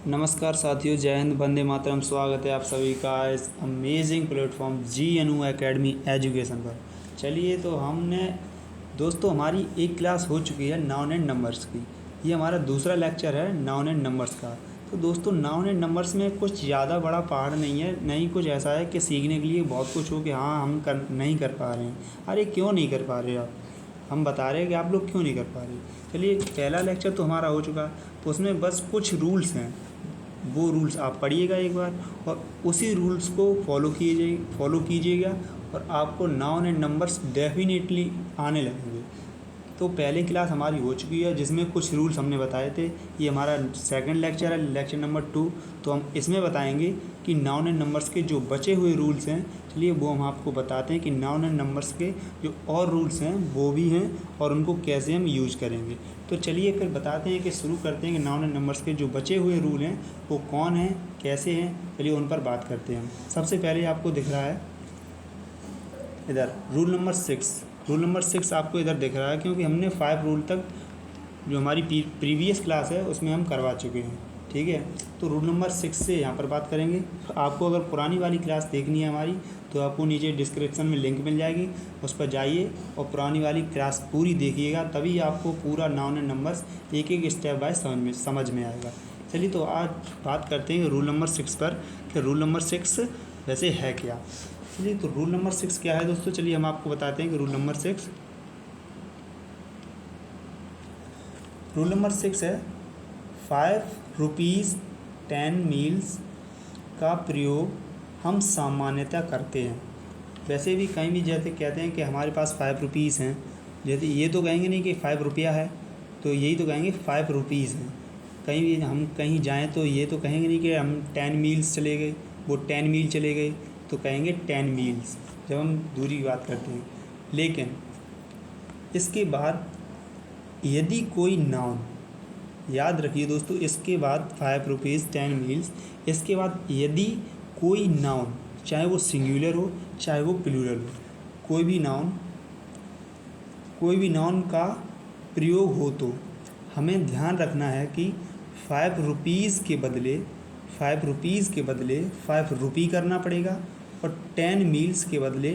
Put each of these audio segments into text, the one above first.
नमस्कार साथियों, जय हिंद, वंदे मातरम। स्वागत है आप सभी का इस amazing platform GNU academy education पर। चलिए, तो हमने दोस्तों हमारी एक क्लास हो चुकी है नाउन एंड नंबर्स की। ये हमारा दूसरा लेक्चर है नाउन एंड नंबर्स का। तो दोस्तों, नाउन एंड नंबर्स में कुछ ज़्यादा बड़ा पहाड़ नहीं है, नहीं कुछ ऐसा है कि सीखने के लिए बहुत कुछ हो कि हाँ हम नहीं कर पा रहे हैं। अरे क्यों नहीं कर पा रहे आप? हम बता रहे हैं कि आप लोग क्यों नहीं कर पा रहे। चलिए, पहला लेक्चर तो हमारा हो चुका, तो उसमें बस कुछ रूल्स हैं, वो रूल्स आप पढ़िएगा एक बार और उसी रूल्स को फॉलो कीजिएगा और आपको नाउन एंड नंबर्स डेफिनेटली आने लगेंगे। तो पहली क्लास हमारी हो चुकी है जिसमें कुछ रूल्स हमने बताए थे। ये हमारा सेकंड लेक्चर है, लेक्चर नंबर 2। तो हम इसमें बताएंगे कि नाउन एंड नंबर्स के जो बचे हुए रूल्स हैं, चलिए वो हम आपको बताते हैं कि नाउन एंड नंबर्स के जो और रूल्स हैं वो भी हैं और उनको कैसे हम यूज करेंगे। तो चलिए फिर बताते हैं कि शुरू करते हैं कि नाउन एंड नंबर्स के जो बचे हुए रूल हैं वो कौन हैं, कैसे हैं। चलिए उन पर बात करते हैं हम। सबसे पहले आपको दिख रहा है इधर रूल नंबर 6। रूल नंबर 6 आपको इधर दिख रहा है क्योंकि हमने 5 रूल तक जो हमारी प्रीवियस क्लास है उसमें हम करवा चुके हैं। ठीक है, तो रूल नंबर 6 से यहाँ पर बात करेंगे। आपको अगर पुरानी वाली क्लास देखनी है हमारी, तो आपको नीचे डिस्क्रिप्शन में लिंक मिल जाएगी, उस पर जाइए और पुरानी वाली क्लास पूरी देखिएगा, तभी आपको पूरा नाउन एंड नंबर्स एक एक स्टेप बाय समझ में आएगा। चलिए, तो आज बात करते हैं रूल नंबर 6 पर कि रूल नंबर 6 वैसे है क्या। चलिए, तो रूल नंबर 6 क्या है दोस्तों, चलिए हम आपको बताते हैं कि रूल नंबर 6 है 5 रुपीज़ 10 मील्स का प्रयोग हम सामान्यतः करते हैं। वैसे भी कहीं भी जैसे कहते हैं कि हमारे पास 5 रुपीज़ हैं, जैसे ये तो कहेंगे नहीं कि 5 रुपया है, तो यही तो कहेंगे 5 रुपीज़ हैं। कहीं भी हम कहीं जाएं तो ये तो कहेंगे नहीं कि हम 10 मील्स चले गए, वो 10 मील चले गए, तो कहेंगे 10 मील्स जब हम दूरी की बात करते हैं। लेकिन इसके बाद यदि कोई नाउन, याद रखिए दोस्तों, इसके बाद 5 रुपीज़ 10 मील्स, इसके बाद यदि कोई नाउन, चाहे वो सिंगुलर हो चाहे वो प्लूरल हो, कोई भी नाउन का प्रयोग हो, तो हमें ध्यान रखना है कि 5 रुपीज़ के बदले 5 रुपी करना पड़ेगा और 10 मील्स के बदले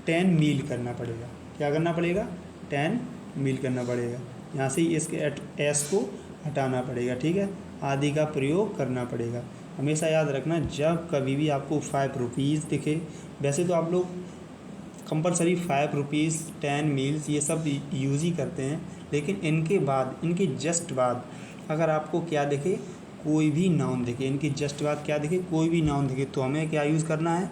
10 मील करना पड़ेगा। क्या करना पड़ेगा? 10 मील करना पड़ेगा। यहाँ से इसके एस को हटाना पड़ेगा। ठीक है, आदि का प्रयोग करना पड़ेगा। हमेशा याद रखना, जब कभी भी आपको 5 रुपीज़ दिखे, वैसे तो आप लोग कंपलसरी 5 रुपीज़ 10 मील्स ये सब यूज़ ही करते हैं, लेकिन इनके जस्ट बाद अगर आपको क्या दिखे, कोई भी नाउन दिखे, इनके जस्ट बाद क्या दिखे, कोई भी नाउन दिखे, तो हमें क्या यूज़ करना है,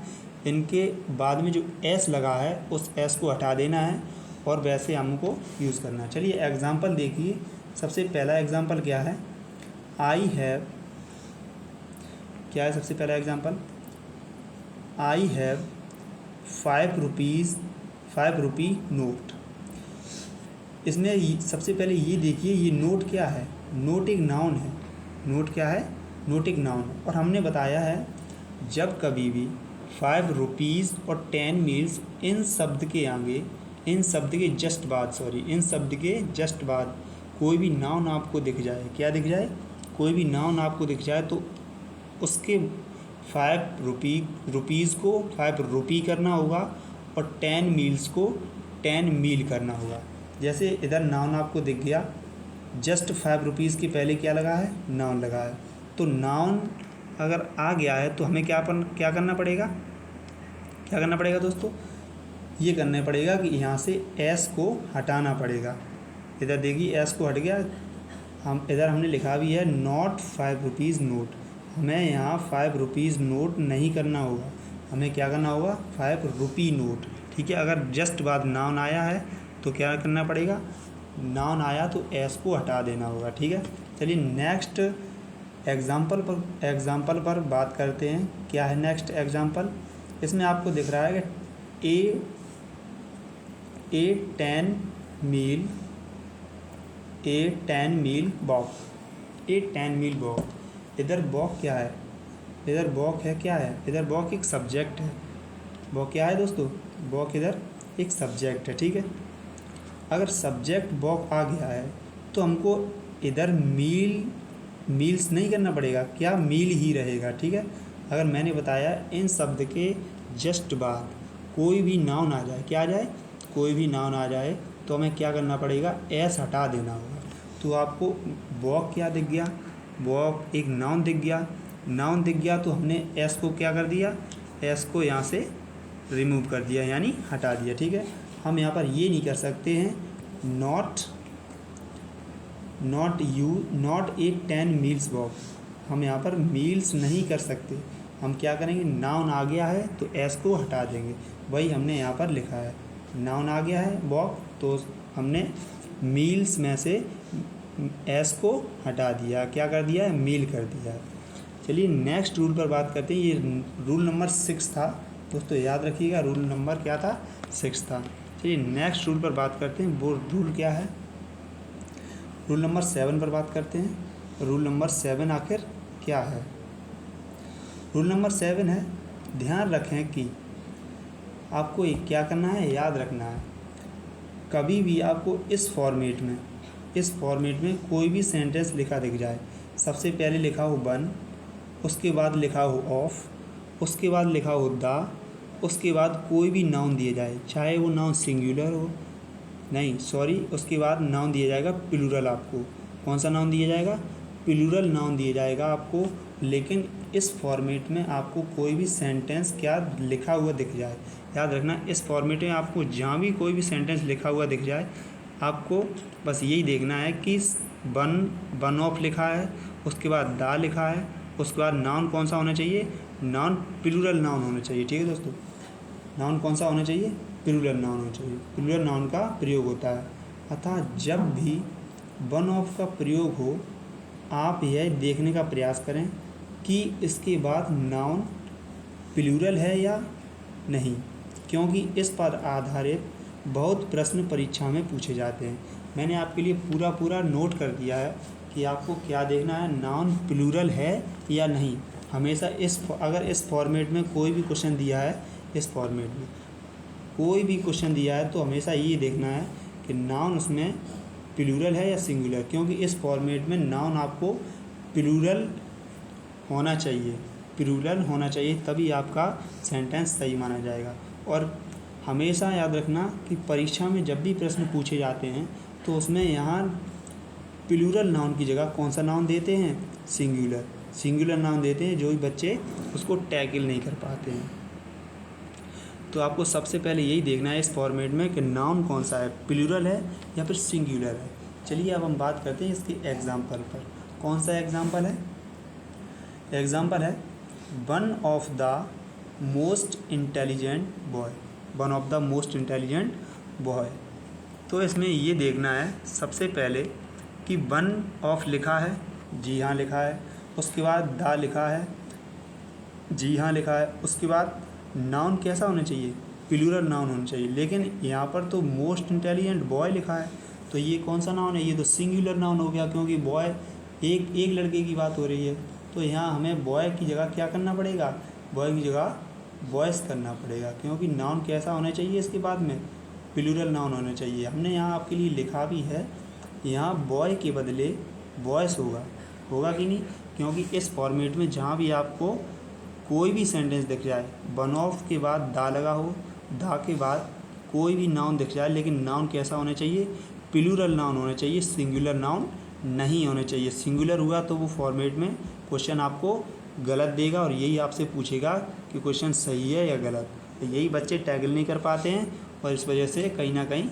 इनके बाद में जो एस लगा है उस एस को हटा देना है और वैसे हमको यूज़ करना है। चलिए एग्ज़ाम्पल देखिए। सबसे पहला एग्ज़ाम्पल क्या है, आई हैव, क्या है सबसे पहला example, I have 5 rupee note. इसमें सबसे पहले ये देखिए, ये नोट क्या है, नोट एक नाउन है। नोट क्या है? नोट एक नाउन है। और हमने बताया है जब कभी भी 5 रुपीज़ और 10 मील्स इन शब्द के जस्ट बाद कोई भी नाउन आपको दिख जाए, क्या दिख जाए, कोई भी नाउन आपको दिख जाए, तो उसके 5 रुपीज़ को 5 रुपी करना होगा और 10 मील्स को 10 मील करना होगा। जैसे इधर नाउन आपको दिख गया, जस्ट 5 रुपीज़ के पहले क्या लगा है, नाउन लगा है। तो नाउन अगर आ गया है तो हमें क्या करना पड़ेगा, क्या करना पड़ेगा दोस्तों, ये करना पड़ेगा कि यहाँ से एस को हटाना पड़ेगा। इधर देखिए एस को हट गया, इधर हमने लिखा भी है नॉट 5 रुपीज़ नोट, हमें यहाँ 5 रुपीज़ नोट नहीं करना होगा, हमें क्या करना होगा, 5 रुपी नोट। ठीक है, अगर जस्ट बाद नाउन आया है तो क्या करना पड़ेगा, नाउन आया तो एस को हटा देना होगा। ठीक है, चलिए नेक्स्ट एग्ज़ाम्पल पर बात करते हैं। क्या है नेक्स्ट एग्ज़ाम्पल, इसमें आपको दिख रहा है कि ए 10 मील वॉक। इधर वॉक क्या है, इधर वॉक है, क्या है, इधर वॉक एक सब्जेक्ट है। वॉक क्या है दोस्तों, वॉक इधर एक सब्जेक्ट है। ठीक है, अगर सब्जेक्ट वॉक आ गया है तो हमको इधर मील मील्स नहीं करना पड़ेगा, क्या मील ही रहेगा। ठीक है, अगर मैंने बताया इन शब्द के जस्ट बाद कोई भी नाउन आ जाए, क्या आ जाए, कोई भी नाउन आ जाए तो हमें क्या करना पड़ेगा, एस हटा देना होगा। तो आपको वॉक क्या दिख गया, वॉक एक नाउन दिख गया, नाउन दिख गया तो हमने एस को क्या कर दिया, एस को यहाँ से रिमूव कर दिया यानी हटा दिया। ठीक है, हम यहाँ पर ये नहीं कर सकते हैं नॉट ए 10 मील्स वॉक, हम यहाँ पर मील्स नहीं कर सकते। हम क्या करेंगे, नाउन आ गया है तो एस को हटा देंगे, वही हमने यहाँ पर लिखा है। नाउन आ गया है वॉक तो हमने मील्स में से एस को हटा दिया, क्या कर दिया है, मील कर दिया। चलिए नेक्स्ट रूल पर बात करते हैं। ये रूल नंबर 6 था दोस्तों, याद रखिएगा रूल नंबर क्या था, 6 था। चलिए नेक्स्ट रूल पर बात करते हैं, वो रूल क्या है, रूल नंबर 7 पर बात करते हैं। रूल नंबर 7 आखिर क्या है, रूल नंबर 7 है, ध्यान रखें कि आपको एक क्या करना है, याद रखना है, कभी भी आपको इस फॉर्मेट में कोई भी सेंटेंस लिखा दिख जाए, सबसे पहले लिखा हो वन, उसके बाद लिखा हो ऑफ, उसके बाद लिखा हो द, उसके बाद कोई भी नाउन दिया जाए, चाहे वो नाउन सिंगुलर हो, नहीं सॉरी, उसके बाद नाउन दिया जाएगा प्लूरल। आपको कौन सा नाउन दिया जाएगा, प्लूरल नाउन दिया जाएगा आपको। लेकिन इस फॉर्मेट में आपको कोई भी सेंटेंस क्या लिखा हुआ दिख जाए, याद रखना इस फॉर्मेट में आपको जहाँ भी कोई भी सेंटेंस लिखा हुआ दिख जाए, आपको बस यही देखना है कि वन ऑफ लिखा है, उसके बाद दा लिखा है, उसके बाद नाउन कौन सा होना चाहिए, नाउन प्लूरल नाउन होना चाहिए। ठीक है दोस्तों, नाउन कौन सा होना चाहिए, प्लूरल नाउन होना चाहिए, प्लूरल नाउन का प्रयोग होता है। अतः जब भी वन ऑफ का प्रयोग हो, आप यह देखने का प्रयास करें कि इसके बाद नाउन प्लूरल है या नहीं, क्योंकि इस पर आधारित बहुत प्रश्न परीक्षा में पूछे जाते हैं। मैंने आपके लिए पूरा नोट कर दिया है कि आपको क्या देखना है, नाउन प्लूरल है या नहीं। हमेशा अगर इस फॉर्मेट में कोई भी क्वेश्चन दिया है, इस फॉर्मेट में कोई भी क्वेश्चन दिया है तो हमेशा ये देखना है कि नाउन उसमें प्लूरल है या सिंगुलर, क्योंकि इस फॉर्मेट में नाउन आपको प्लूरल होना चाहिए, तभी आपका सेंटेंस सही माना जाएगा। और हमेशा याद रखना कि परीक्षा में जब भी प्रश्न पूछे जाते हैं तो उसमें यहाँ प्लूरल नाउन की जगह कौन सा नाउन देते हैं, सिंगुलर नाउन देते हैं, जो भी बच्चे उसको टैकल नहीं कर पाते हैं। तो आपको सबसे पहले यही देखना है इस फॉर्मेट में कि नाउन कौन सा है, प्लूरल है या फिर सिंगुलर है। चलिए अब हम बात करते हैं इसके एग्जाम्पल पर। कौन सा एग्जाम्पल है, एग्जाम्पल है one of the most intelligent boy. तो इसमें ये देखना है सबसे पहले कि वन ऑफ लिखा है, जी हाँ लिखा है, उसके बाद द लिखा है, जी हाँ लिखा है, उसके बाद नाउन कैसा होना चाहिए, प्लूरल नाउन होना चाहिए। लेकिन यहाँ पर तो मोस्ट इंटेलिजेंट बॉय लिखा है, तो ये कौन सा नाउन है, ये तो सिंगुलर नाउन हो गया, क्योंकि बॉय एक लड़के की बात हो रही है। तो यहाँ हमें बॉय की जगह क्या करना पड़ेगा, बॉय की जगह बॉयज़ करना पड़ेगा, क्योंकि नाउन कैसा होना चाहिए, इसके बाद में प्लूरल नाउन होना चाहिए। हमने यहाँ आपके लिए लिखा भी है, यहाँ बॉय के बदले बॉयज़ होगा कि नहीं, क्योंकि इस फॉर्मेट में जहाँ भी आपको कोई भी सेंटेंस दिख जाए, वन ऑफ के बाद दा लगा हो, दा के बाद कोई भी नाउन दिख जाए, लेकिन नाउन कैसा होना चाहिए, प्लूरल नाउन होना चाहिए, सिंगुलर नाउन नहीं होना चाहिए। सिंगुलर हुआ तो वो फॉर्मेट में क्वेश्चन आपको गलत देगा और यही आपसे पूछेगा कि क्वेश्चन सही है या गलत। तो यही बच्चे टैकल नहीं कर पाते हैं और इस वजह से कहीं ना कहीं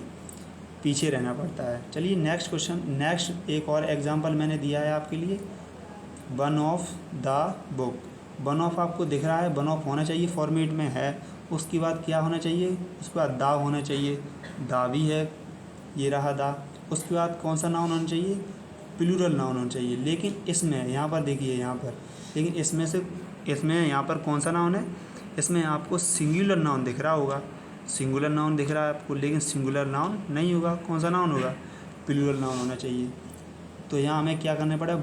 पीछे रहना पड़ता है। चलिए नेक्स्ट एक और एग्जांपल मैंने दिया है आपके लिए, one of the book. One of आपको दिख रहा है, वन ऑफ होना चाहिए, फॉर्मेट में है, उसके बाद क्या होना चाहिए, उसके बाद दा होना चाहिए, दा भी है, ये रहा दा। उसके बाद कौन सा नाउन होना चाहिए, प्लूरल नाउन होना चाहिए। लेकिन इसमें यहाँ पर देखिए, लेकिन इसमें यहाँ पर कौन सा नाउन है, इसमें आपको सिंगुलर नाउन दिख रहा होगा, सिंगुलर नाउन दिख रहा है आपको, लेकिन सिंगुलर नाउन नहीं होगा, कौन सा नाउन होगा, प्लूरल नाउन होना चाहिए। तो यहाँ हमें क्या करना पड़ेगा,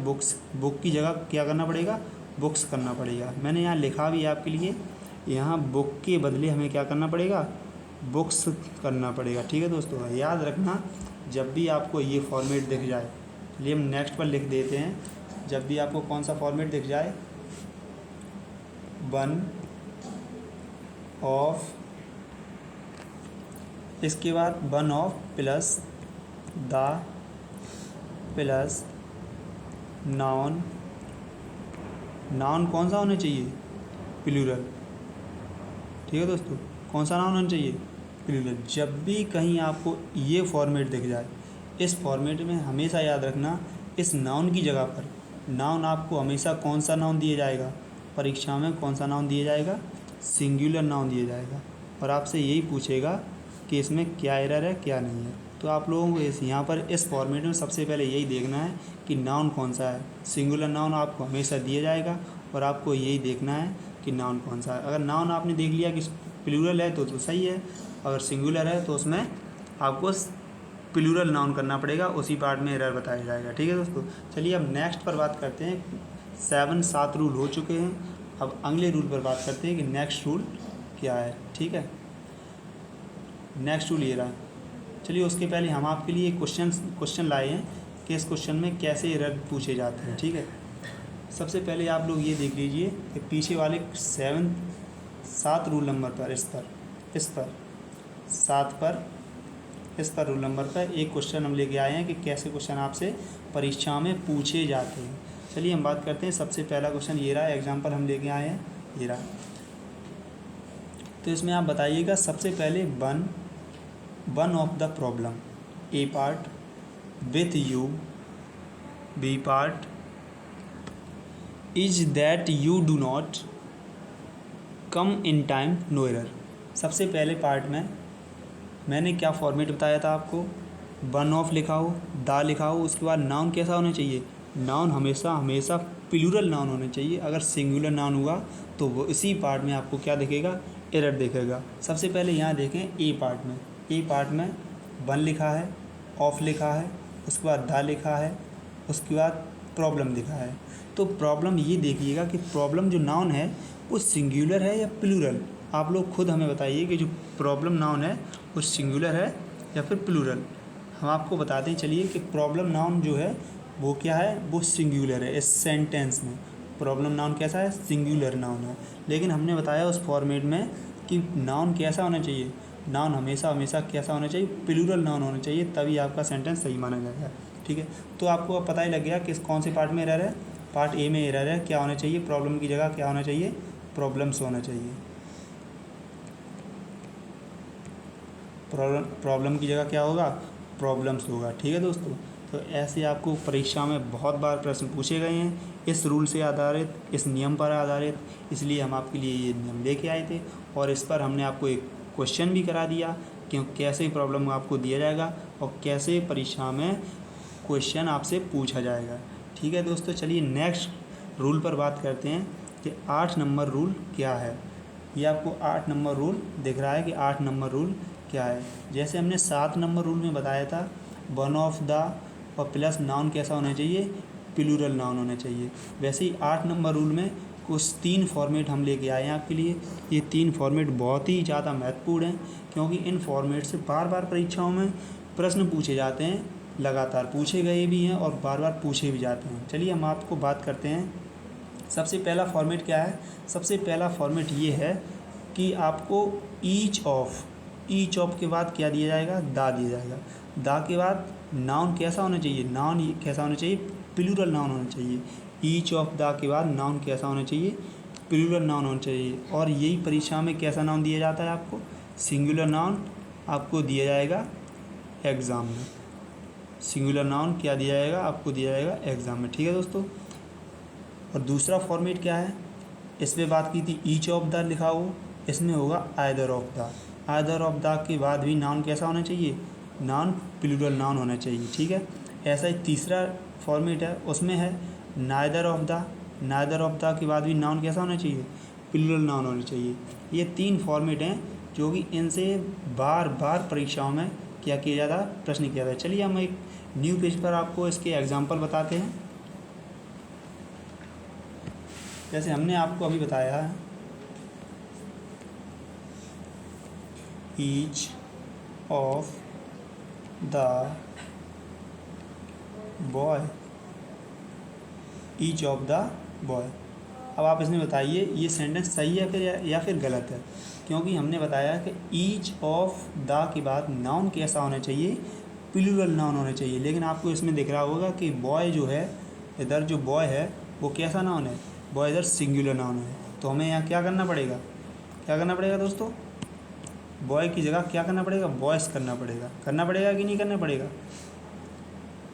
बुक की जगह क्या करना पड़ेगा, बुक्स करना पड़ेगा। मैंने यहाँ लिखा भी है आपके लिए, यहाँ बुक के बदले हमें क्या करना पड़ेगा, बुक्स करना पड़ेगा। ठीक है दोस्तों, याद रखना जब भी आपको ये फॉर्मेट दिख जाए, चलिए हम नेक्स्ट पर लिख देते हैं, जब भी आपको कौन सा फॉर्मेट दिख जाए, वन ऑफ, इसके बाद one of plus the plus noun, noun कौन सा होना चाहिए, प्लूरल। ठीक है दोस्तों, कौन सा नाउन होना चाहिए, प्लूरल। जब भी कहीं आपको ये फॉर्मेट दिख जाए, इस फॉर्मेट में हमेशा याद रखना, इस नाउन की जगह पर, नाउन आपको हमेशा कौन सा नाउन दिया जाएगा, परीक्षा में कौन सा नाउन दिया जाएगा, सिंगुलर नाउन दिया जाएगा। और आपसे यही पूछेगा कि इसमें क्या एरर है क्या नहीं है। तो आप लोगों को यहाँ पर इस फॉर्मेट में सबसे पहले यही देखना है कि नाउन कौन सा है। सिंगुलर नाउन आपको हमेशा दिया जाएगा और आपको यही देखना है कि नाउन कौन सा है। अगर नाउन आपने देख लिया कि प्लूरल है तो सही है, अगर सिंगुलर है तो उसमें आपको प्लूरल नाउन करना पड़ेगा, उसी पार्ट में एरर बताया जाएगा। ठीक है दोस्तों, चलिए अब नेक्स्ट पर बात करते हैं। 7 रूल हो चुके हैं, अब अगले रूल पर बात करते हैं कि नेक्स्ट रूल क्या है। ठीक है, नेक्स्ट रूल ये रहा। चलिए उसके पहले हम आपके लिए क्वेश्चन लाए हैं कि इस क्वेश्चन में कैसे एरर पूछे जाते हैं। ठीक है, सबसे पहले आप लोग ये देख लीजिए कि पीछे वाले 7 रूल नंबर पर, इस पर रूल नंबर पर एक क्वेश्चन हम लेके आए हैं कि कैसे क्वेश्चन आपसे परीक्षा में पूछे जाते हैं। चलिए हम बात करते हैं। सबसे पहला क्वेश्चन ये रहा, एग्जाम्पल हम लेके आए हैं, ये रहा। तो इसमें आप बताइएगा सबसे पहले one of the problem, A part with you, B part is that you do not come in time, no error. सबसे पहले पार्ट में मैंने क्या फॉर्मेट बताया था आपको, वन ऑफ लिखा हो, द लिखा हो, उसके बाद नाउन कैसा होना चाहिए, नाउन हमेशा प्लूरल नाउन होना चाहिए। अगर सिंगुलर नाउन हुआ तो वो इसी पार्ट में आपको क्या दिखेगा, एरर दिखेगा। सबसे पहले यहाँ देखें ए पार्ट में वन लिखा है, ऑफ लिखा है, उसके बाद द लिखा है, उसके बाद प्रॉब्लम लिखा है। तो प्रॉब्लम ये देखिएगा कि प्रॉब्लम जो नाउन है वो सिंगुलर है या प्लूरल। आप लोग खुद हमें बताइए कि जो प्रॉब्लम नाउन है वो सिंगुलर है या फिर प्लूरल। हम आपको बताते हैं चलिए कि प्रॉब्लम नाउन जो है वो क्या है, वो सिंगुलर है। इस सेंटेंस में प्रॉब्लम नाउन कैसा है, सिंगुलर नाउन है। लेकिन हमने बताया उस फॉर्मेट में कि नाउन कैसा होना चाहिए, नाउन हमेशा कैसा होना चाहिए, प्लूरल नाउन होना चाहिए, तभी आपका सेंटेंस सही माना जाएगा। ठीक है, तो आपको अब पता ही लग गया कि कौन से पार्ट में एरर है। पार्ट ए में एरर है, क्या होना चाहिए, प्रॉब्लम की जगह क्या होना चाहिए, प्रॉब्लम्स होना चाहिए। प्रॉब्लम की जगह क्या होगा, प्रॉब्लम्स होगा। ठीक है दोस्तों, तो ऐसे आपको परीक्षा में बहुत बार प्रश्न पूछे गए हैं इस रूल से आधारित, इस नियम पर आधारित, इसलिए हम आपके लिए ये नियम लेके आए थे। और इस पर हमने आपको एक क्वेश्चन भी करा दिया कि कैसे प्रॉब्लम आपको दिया जाएगा और कैसे परीक्षा में क्वेश्चन आपसे पूछा जाएगा। ठीक है दोस्तों, चलिए नेक्स्ट रूल पर बात करते हैं कि 8 नंबर रूल क्या है। ये आपको 8 नंबर रूल दिख रहा है कि 8 नंबर रूल क्या है। जैसे हमने 7 नंबर रूल में बताया था, वन ऑफ द और प्लस नाउन कैसा होना चाहिए, प्लूरल नाउन होना चाहिए। वैसे ही 8 नंबर रूल में कुछ 3 फॉर्मेट हम लेके आए हैं आपके लिए। ये 3 फॉर्मेट बहुत ही ज़्यादा महत्वपूर्ण हैं, क्योंकि इन फॉर्मेट से बार बार परीक्षाओं में प्रश्न पूछे जाते हैं, लगातार पूछे गए भी हैं और बार बार पूछे भी जाते हैं। चलिए हम आपको बात करते हैं। सबसे पहला फॉर्मेट क्या है, सबसे पहला फॉर्मेट ये है कि आपको ईच ऑफ के बाद क्या दिया जाएगा, दा दिया जाएगा। दा के बाद नाउन कैसा होना चाहिए, नाउन कैसा होना चाहिए, प्लूरल नाउन होना चाहिए। ईच ऑफ दा के बाद नाउन कैसा होना चाहिए, प्लूरल नाउन होना चाहिए। और यही परीक्षा में कैसा नाउन दिया जाता है आपको, सिंगुलर नाउन आपको दिया जाएगा एग्ज़ाम में। सिंगुलर नाउन क्या दिया जाएगा, आपको दिया जाएगा एग्ज़ाम में। ठीक है दोस्तों, और दूसरा फॉर्मेट क्या है, इसमें बात की थी ईच ऑफ द लिखा हो, इसमें होगा either of the. Either of the के बाद भी नाउन कैसा होना चाहिए, नाउन प्लूरल नाउन होना चाहिए। ठीक है, ऐसा ही तीसरा फॉर्मेट है, उसमें है neither of the. Neither of the के बाद भी नाउन कैसा होना चाहिए, प्लूरल नाउन होना चाहिए। ये 3 फॉर्मेट हैं जो कि इनसे बार बार परीक्षाओं में क्या किया जाता है, प्रश्न किया जाता है। चलिए हम एक न्यू पेज पर आपको इसके एग्जाम्पल बताते हैं। जैसे हमने आपको अभी बताया है, each of the boy each of the boy. अब आप इसमें बताइए ये सेंटेंस सही है फिर या फिर गलत है, क्योंकि हमने बताया कि ईच ऑफ द के बाद नाउन कैसा होना चाहिए, प्लूरल नाउन होना चाहिए। लेकिन आपको इसमें दिख रहा होगा कि बॉय जो है, इधर जो बॉय है वो कैसा नाउन है, बॉय इधर सिंगुलर नाउन है। तो हमें यहाँ क्या करना पड़ेगा, क्या करना पड़ेगा दोस्तों, बॉय की जगह क्या करना पड़ेगा, बॉयस करना पड़ेगा कि नहीं करना पड़ेगा,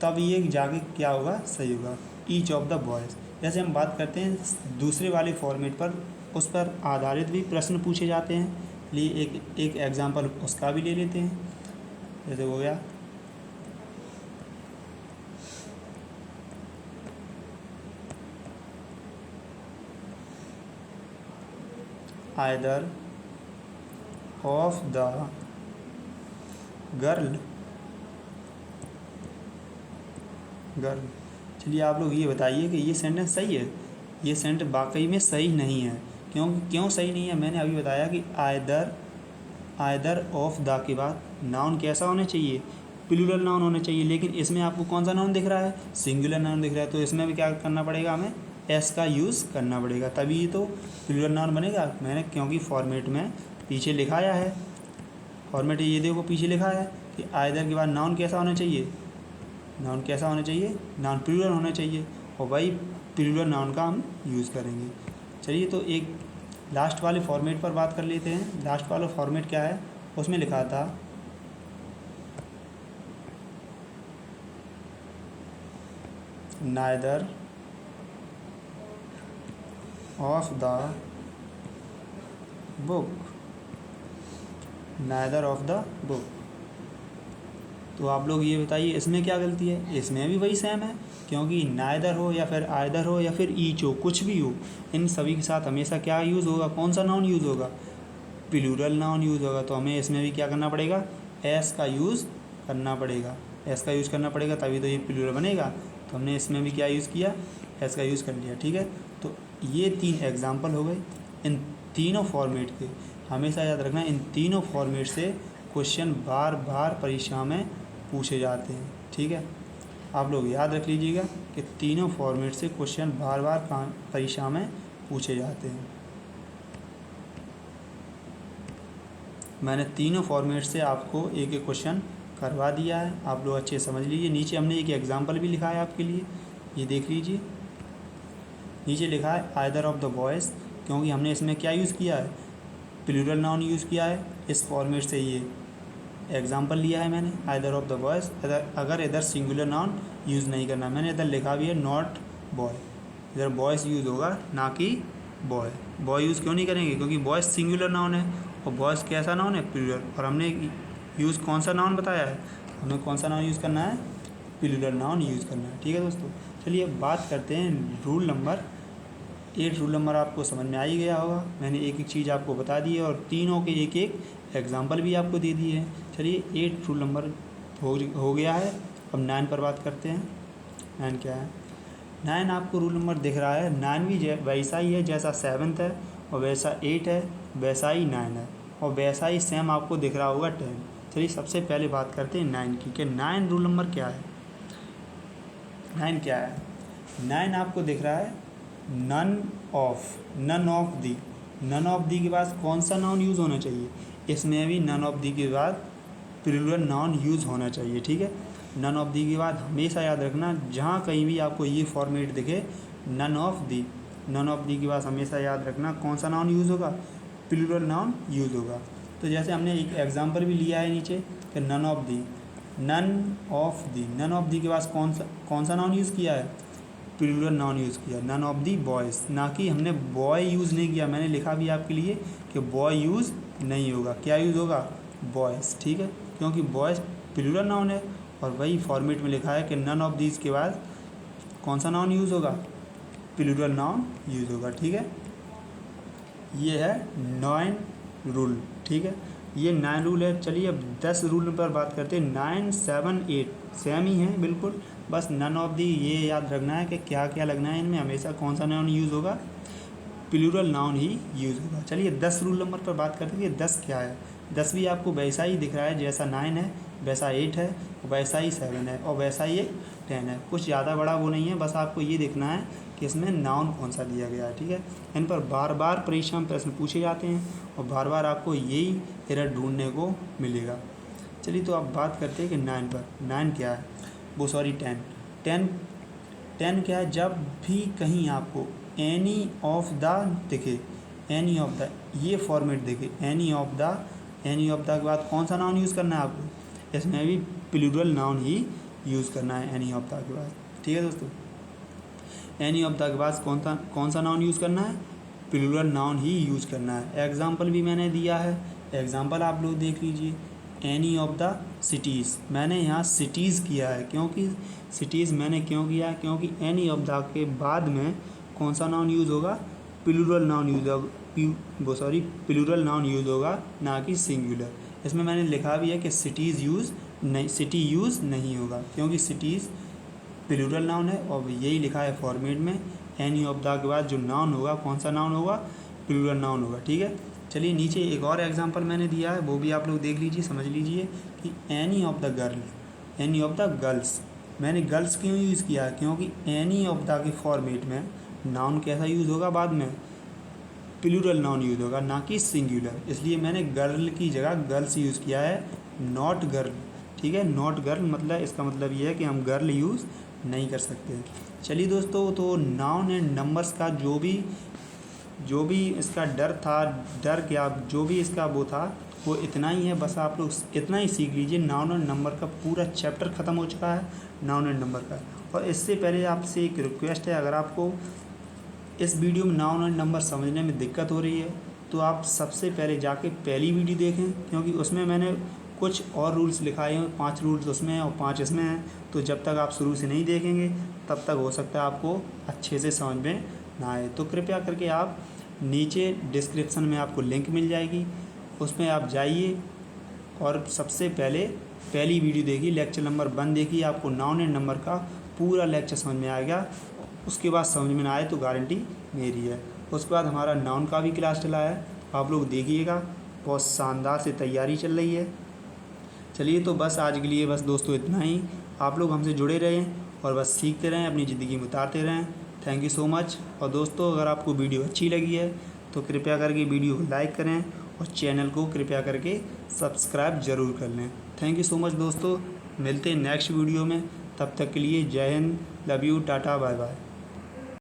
तब ये जाके क्या होगा, सही होगा, ईच ऑफ द बॉयज़। जैसे हम बात करते हैं दूसरे वाले फॉर्मेट पर, उस पर आधारित भी प्रश्न पूछे जाते हैं। लिए एक एग्जांपल उसका भी ले लेते हैं। जैसे हो गया आइदर ऑफ द गर्ल। चलिए आप लोग ये बताइए कि ये सेंटेंस सही है, ये सेंटेंस वाकई में सही नहीं है। क्यों सही नहीं है, मैंने अभी बताया कि आइदर ऑफ द के बाद नाउन कैसा होना चाहिए, प्लूरल नाउन होना चाहिए। लेकिन इसमें आपको कौन सा नाउन दिख रहा है, सिंगुलर नाउन दिख रहा है। तो इसमें भी क्या करना पड़ेगा, हमें एस का यूज़ करना पड़ेगा, तभी तो प्लूरल नाउन बनेगा। मैंने क्योंकि फॉर्मेट में पीछे लिखाया है, फॉर्मेट ये देखो पीछे लिखा है कि आइदर के बाद नाउन कैसा होना चाहिए, नाउन कैसा होना चाहिए, नाउन प्लूरल होना चाहिए, और वही प्लूरल नाउन का हम यूज़ करेंगे। चलिए तो एक लास्ट वाले फॉर्मेट पर बात कर लेते हैं। लास्ट वाला फॉर्मेट क्या है, उसमें लिखा था neither of the book, neither of the book. तो आप लोग ये बताइए इसमें क्या गलती है, इसमें भी वही सेम है, क्योंकि नाइदर हो या फिर आइदर हो या फिर ईच हो, कुछ भी हो, इन सभी के साथ हमेशा क्या यूज़ होगा, कौन सा नाउन यूज़ होगा, प्लूरल नाउन यूज़ होगा। तो हमें इसमें भी क्या करना पड़ेगा, एस का यूज़ करना पड़ेगा, एस का यूज़ करना पड़ेगा, तभी तो ये प्लूरल बनेगा। तो हमने इसमें भी क्या यूज़ किया, एस का यूज़ कर लिया, ठीक है। तो ये 3 एग्जाम्पल हो गए इन तीनों फॉर्मेट के। हमेशा याद रखना, इन तीनों फॉर्मेट से क्वेश्चन बार बार परीक्षा में पूछे जाते हैं, ठीक है। आप लोग याद रख लीजिएगा कि तीनों फॉर्मेट से क्वेश्चन बार बार परीक्षा में पूछे जाते हैं। मैंने तीनों फॉर्मेट से आपको एक एक क्वेश्चन करवा दिया है, आप लोग अच्छे समझ लीजिए। नीचे हमने एक एग्जांपल भी लिखा है आपके लिए, ये देख लीजिए। नीचे लिखा है आइदर ऑफ द बॉयज़, क्योंकि हमने इसमें क्या यूज़ किया है, प्लूरल नाउन यूज़ किया है। इस फॉर्मेट से ये एग्जांपल लिया है मैंने, आइदर ऑफ द बॉयज़। अगर इधर सिंगुलर नाउन यूज़ नहीं करना, मैंने इधर लिखा भी है नॉट बॉय, इधर बॉयज़ यूज़ होगा ना कि बॉय। बॉय यूज़ क्यों नहीं करेंगे, क्योंकि बॉयज़ सिंगुलर नाउन है और बॉयज़ कैसा नाउन है, प्लूरल। और हमने यूज़ कौन सा नाउन बताया है, हमें कौन सा नाउन यूज़ करना है, प्लूरल नाउन यूज़ करना है, ठीक है दोस्तों। चलिए अब बात करते हैं रूल नंबर 8। रूल नंबर आपको समझ में आ ही गया होगा, मैंने एक एक चीज़ आपको बता दी है और तीनों के एक एक एग्जाम्पल भी आपको दे दिए हैं। चलिए 8 रूल नंबर हो गया है। अब 9 पर बात करते हैं। 9 क्या है, 9 आपको रूल नंबर दिख रहा है, 9 भी वैसा ही है जैसा 7th है, और वैसा 8 है, वैसा ही 9 है, और वैसा ही सेम आपको दिख रहा होगा 10। चलिए सबसे पहले बात करते हैं 9 की, कि 9 रूल नंबर क्या है। 9 क्या है, 9 आपको दिख रहा है none of the. None of the के बाद कौन सा नाउन यूज़ होना चाहिए, इसमें भी नन ऑफ दी के बाद प्लूरल नाउन यूज़ होना चाहिए, ठीक है। नन ऑफ दी के बाद हमेशा याद रखना, जहाँ कहीं भी आपको ये फॉर्मेट दिखे नन ऑफ दी के बाद हमेशा याद रखना कौन सा नाउन यूज़ होगा, प्लूरल नाउन यूज़ होगा। तो जैसे हमने एक एग्जांपल भी लिया है नीचे कि नन ऑफ दी के बाद कौन सा नाउन यूज़ किया है, प्लूरल नाउन यूज़ किया, नन ऑफ दी बॉयज़, ना कि हमने बॉय यूज़ नहीं किया। मैंने लिखा भी आपके लिए कि बॉय यूज़ नहीं होगा, क्या यूज़ होगा, बॉयज़, ठीक है, क्योंकि बॉयज़ प्लूरल नाउन है। और वही फॉर्मेट में लिखा है कि नन ऑफ दीज के बाद कौन सा नाउन यूज़ होगा, प्लूरल नाउन यूज़ होगा, ठीक है। ये है 9 रूल, ठीक है, ये 9 रूल है। चलिए अब 10 रूल पर बात करते हैं। 9, 7, 8 सेम ही हैं बिल्कुल, बस नन ऑफ दी ये याद रखना है कि क्या क्या लगना है इनमें, हमेशा कौन सा नाउन यूज़ होगा, प्लूरल नाउन ही यूज़ होगा। चलिए 10 रूल नंबर पर बात करते हैं कि 10 क्या है। 10 भी आपको वैसा ही दिख रहा है, जैसा 9 है वैसा 8 है, वैसा ही 7 है, और वैसा ही 10 है। कुछ ज़्यादा बड़ा वो नहीं है, बस आपको ये देखना है कि इसमें नाउन कौन सा दिया गया है। ठीक है, इन पर बार बार परीक्षा में प्रश्न पूछे जाते हैं और बार बार आपको यही एरर ढूंढने को मिलेगा। चलिए तो आप बात करते हैं कि 9 पर। 9 क्या है, वो सॉरी 10 क्या है, जब भी कहीं आपको एनी ऑफ द दिखे, एनी ऑफ द ये फॉर्मेट देखे, एनी ऑफ द के बाद कौन सा नाउन यूज़ करना है आपको, इसमें भी प्लूरल नाउन ही यूज़ करना है एनी ऑफ द के बाद। ठीक है दोस्तों, एनी ऑफ द के बाद कौन सा नाउन यूज़ करना है, प्लूरल नाउन ही यूज़ करना है। एग्जाम्पल भी मैंने दिया है, एग्जाम्पल आप लोग देख लीजिए। एनी ऑफ द सिटीज़, मैंने यहाँ सिटीज़ किया है, क्योंकि सिटीज़ मैंने क्यों किया है, क्योंकि एनी ऑफ द के बाद में कौन सा नाउन यूज़ होगा, प्लूरल नाउन यूज़ होगा, प्लूरल नाउन यूज़ होगा, ना कि सिंगुलर। इसमें मैंने लिखा भी है कि सिटी यूज़ नहीं होगा, क्योंकि सिटीज़ प्लूरल नाउन है और यही लिखा है फॉर्मेट में। एनी ऑफ द के बाद जो नाउन होगा, कौन सा नाउन होगा, प्लूरल नाउन होगा। ठीक है, चलिए नीचे एक और एग्जांपल मैंने दिया है, वो भी आप लोग देख लीजिए, समझ लीजिए कि एनी ऑफ द गर्ल्स, मैंने गर्ल्स क्यों यूज़ किया है, क्योंकि एनी ऑफ द के फॉर्मेट में नाउन कैसा यूज़ होगा, बाद में प्लूरल नाउन यूज़ होगा, ना कि सिंगुलर। इसलिए मैंने गर्ल की जगह गर्ल्स यूज़ किया है, नॉट गर्ल। ठीक है, नॉट गर्ल मतलब इसका मतलब ये है कि हम गर्ल यूज़ नहीं कर सकते। चलिए दोस्तों, तो नाउन एंड नंबर्स का जो भी इसका डर क्या जो भी इसका वो था, वो इतना ही है। बस आप लोग इतना ही सीख लीजिए। नाउन एंड नंबर का पूरा चैप्टर ख़त्म हो चुका है, नाउन एंड नंबर का। और इससे पहले आपसे एक रिक्वेस्ट है, अगर आपको इस वीडियो में नाउन एंड नंबर समझने में दिक्कत हो रही है तो आप सबसे पहले जाके पहली वीडियो देखें, क्योंकि उसमें मैंने कुछ और रूल्स लिखाए हैं, 5 रूल्स उसमें हैं और 5 इसमें हैं। तो जब तक आप शुरू से नहीं देखेंगे तब तक हो सकता है आपको अच्छे से समझ में ना आए। तो कृपया करके आप नीचे डिस्क्रिप्शन में आपको लिंक मिल जाएगी, उसमें आप जाइए और सबसे पहले पहली वीडियो देखिए, लेक्चर नंबर 1 देखिए, आपको नाउन एंड नंबर का पूरा लेक्चर समझ में आएगा। उसके बाद समझ में ना आए तो गारंटी मेरी है। उसके बाद हमारा नाउन का भी क्लास चला है, आप लोग देखिएगा, बहुत शानदार से तैयारी चल रही है। चलिए तो बस आज के लिए बस दोस्तों इतना ही। आप लोग हमसे जुड़े रहें और बस सीखते रहें, अपनी ज़िंदगी में उतारते रहें। Thank you so much. और दोस्तों, अगर आपको वीडियो अच्छी लगी है तो कृपया करके वीडियो को लाइक करें और चैनल को कृपया करके सब्सक्राइब ज़रूर कर लें। थैंक यू सो मच दोस्तों, मिलते हैं नेक्स्ट वीडियो में। तब तक के लिए जय हिंद, love you, tata, bye bye.